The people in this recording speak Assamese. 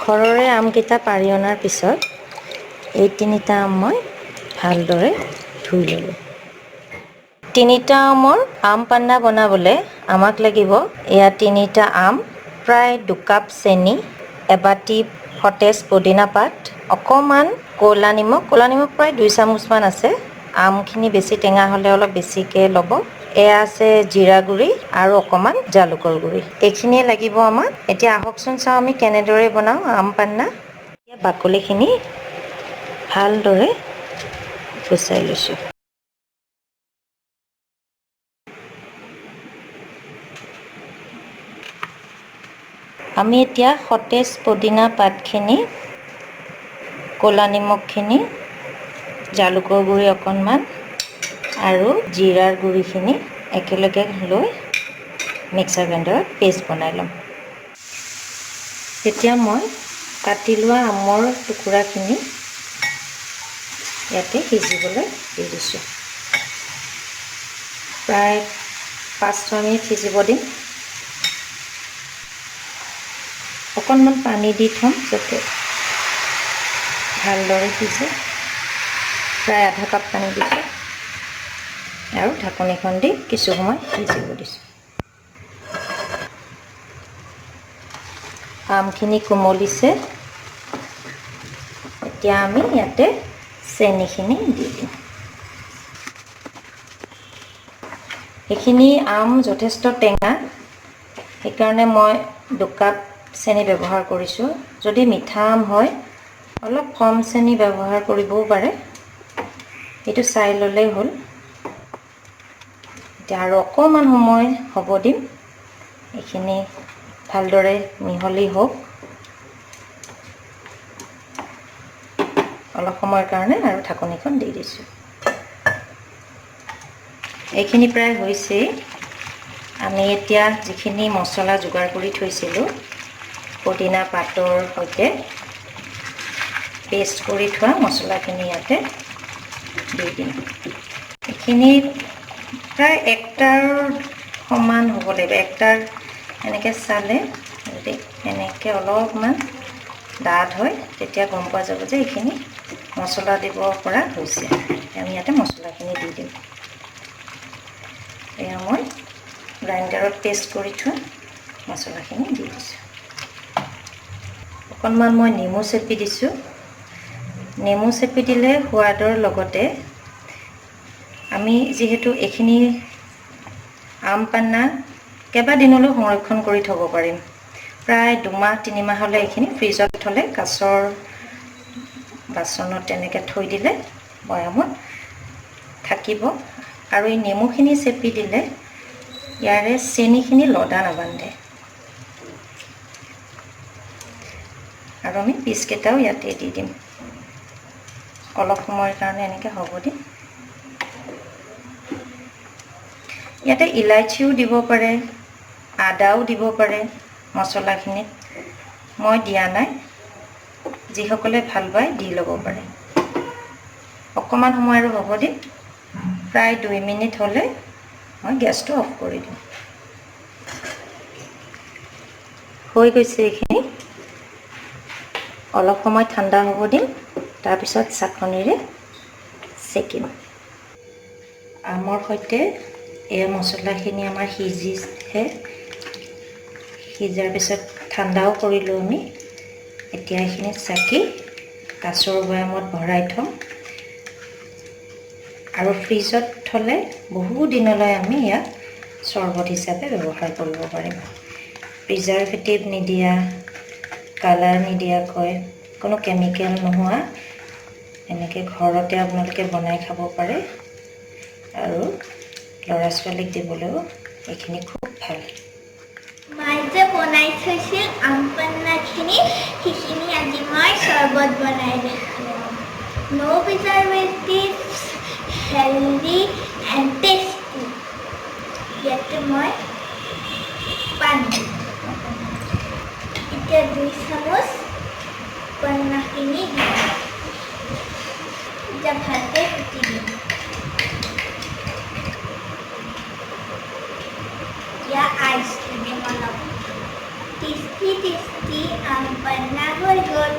ঘৰৰে আমকেইটা পাৰি অনাৰ পিছত এই তিনিটা আম মই ভালদৰে ধুই ল'লোঁ। তিনিটা আমৰ আম পান্না বনাবলৈ আমাক লাগিব এয়া তিনিটা আম, প্ৰায় 2 কাপ চেনি, এবাটি সতেজ পুদিনা পাত, অকণমান ক'লা নিমখ প্ৰায় 2 চামুচমান আছে। আমখিনি বেছি টেঙা হ'লে অলপ বেছিকৈ ল'ব। এয়া আছে জিৰা গুড়ি আৰু অকণমান জালুকৰ গুড়ি। এইখিনিয়ে লাগিব আমাক। এতিয়া আহকচোন চাওঁ আমি কেনেদৰে বনাওঁ আম পান্না। বাকলিখিনি ভালদৰে গুচাই লৈছোঁ। আমি এতিয়া সতেজ পুদিনা পাতখিনি, ক'লা নিমখখিনি, জালুকৰ গুড়ি অকণমান আৰু জিৰাৰ গুড়িখিনি একেলগে লৈ মিক্সাৰ গ্ৰাইণ্ডাৰত পেষ্ট বনাই ল'ম। এতিয়া মই কাটি লোৱা আমৰ টুকুৰাখিনি ইয়াতে সিজিবলৈ দি দিছোঁ। প্ৰায় 5-6 মিনিট সিজিব দিম। অকণমান পানী দি থ'ম যাতে ভালদৰে সিজে। প্ৰায় আধা কাপ পানী দিছোঁ আৰু ঢাকনিখন দি কিছু সময় সিজিব দিছোঁ। আমখিনি কোমলিছে। এতিয়া আমি ইয়াতে চেনিখিনি দি দিম। এইখিনি আম যথেষ্ট টেঙা, সেইকাৰণে মই 2 কাপ চেনি ব্যৱহাৰ কৰিছোঁ। যদি মিঠা আম হয় অলপ কম চেনি ব্যৱহাৰ কৰিবও পাৰে, এইটো চাই ল'লেই হ'ল। এতিয়া আৰু অকণমান সময় হ'ব দিম, এইখিনি ভালদৰে মিহলি হওক। অলপ সময়ৰ কাৰণে আৰু ঢাকনিখন দি দিছোঁ। এইখিনি প্ৰায় হৈছেই। আমি এতিয়া যিখিনি মছলা যোগাৰ কৰি থৈছিলোঁ পুদিনা পাতৰ সৈতে পেষ্ট কৰি থোৱা মছলাখিনি ইয়াতে দি দিম। এইখিনি প্ৰায় 1টাৰ সমান হ'ব লাগিব। 1টাৰ এনেকৈ চালে যদি এনেকৈ অলপমান ডাঠ হয় তেতিয়া গম পোৱা যাব যে এইখিনি মছলা দিব পৰা হৈছে। আমি ইয়াতে মছলাখিনি দি দিম। এয়া মই গ্ৰাইণ্ডাৰত পেষ্ট কৰি থোৱা মছলাখিনি দি দিছোঁ। অকণমান মই নেমু চেপি দিছোঁ। নেমু চেপি দিলে সোৱাদৰ লগতে আমি যিহেতু এইখিনি আম পান্না কেইবাদিনলৈ সংৰক্ষণ কৰি থ'ব পাৰিম। প্ৰায় 2-3 মাহলৈ এইখিনি ফ্ৰিজত থ'লে কাঁচৰ বাচনত তেনেকৈ থৈ দিলে বৈয়ামত থাকিব। আৰু এই নেমুখিনি চেপি দিলে ইয়াৰে চেনিখিনি লদা নাবান্ধে। আৰু আমি পিচকেইটাও ইয়াতে দি দিম। অলপ সময়ৰ কাৰণে এনেকৈ হ'ব দিম। ইয়াতে ইলাইচিও দিব পাৰে, আদাও দিব পাৰে মছলাখিনিত। মই দিয়া নাই, যিসকলে ভাল পায় দি ল'ব পাৰে। অকণমান সময় আৰু হ'ব দিম। প্ৰায় 2 মিনিট হ'লে মই গেছটো অফ কৰি দিম। হৈ গৈছে এইখিনি। অলপ সময় ঠাণ্ডা হ'ব দিম, তাৰপিছত চাকনিৰে চেকিম। আমৰ সৈতে এই মছলাখিনি আমাৰ সিজিছে। সিজাৰ পিছত ঠাণ্ডাও কৰিলোঁ আমি। এতিয়া এইখিনি চাকি কাঁচৰ বৈয়ামত ভৰাই থ'ম আৰু ফ্ৰিজত থ'লে বহু দিনলৈ আমি ইয়াক চৰবত হিচাপে ব্যৱহাৰ কৰিব পাৰিম। প্ৰিজাৰভেটিভ নিদিয়া, কালাৰ নিদিয়াকৈ, কোনো কেমিকেল নোহোৱা এনেকৈ ঘৰতে আপোনালোকে বনাই খাব পাৰে। আৰু ল'ৰা ছোৱালীক দিবলৈও এইখিনি খুব ভাল। মায়ে যে বনাই থৈছিল আম পান্নাখিনি, সেইখিনি আজি মই চৰবত বনাই দেখালোঁ। No preservatives, healthy and tasty. ইয়াতে মই পানী এতিয়া 2 চামুচ পান্নাখিনি দিম। এতিয়া ভালকৈ ফুটি দিম। টেষ্টি টেষ্টি আম পান্না হৈ গ'ল।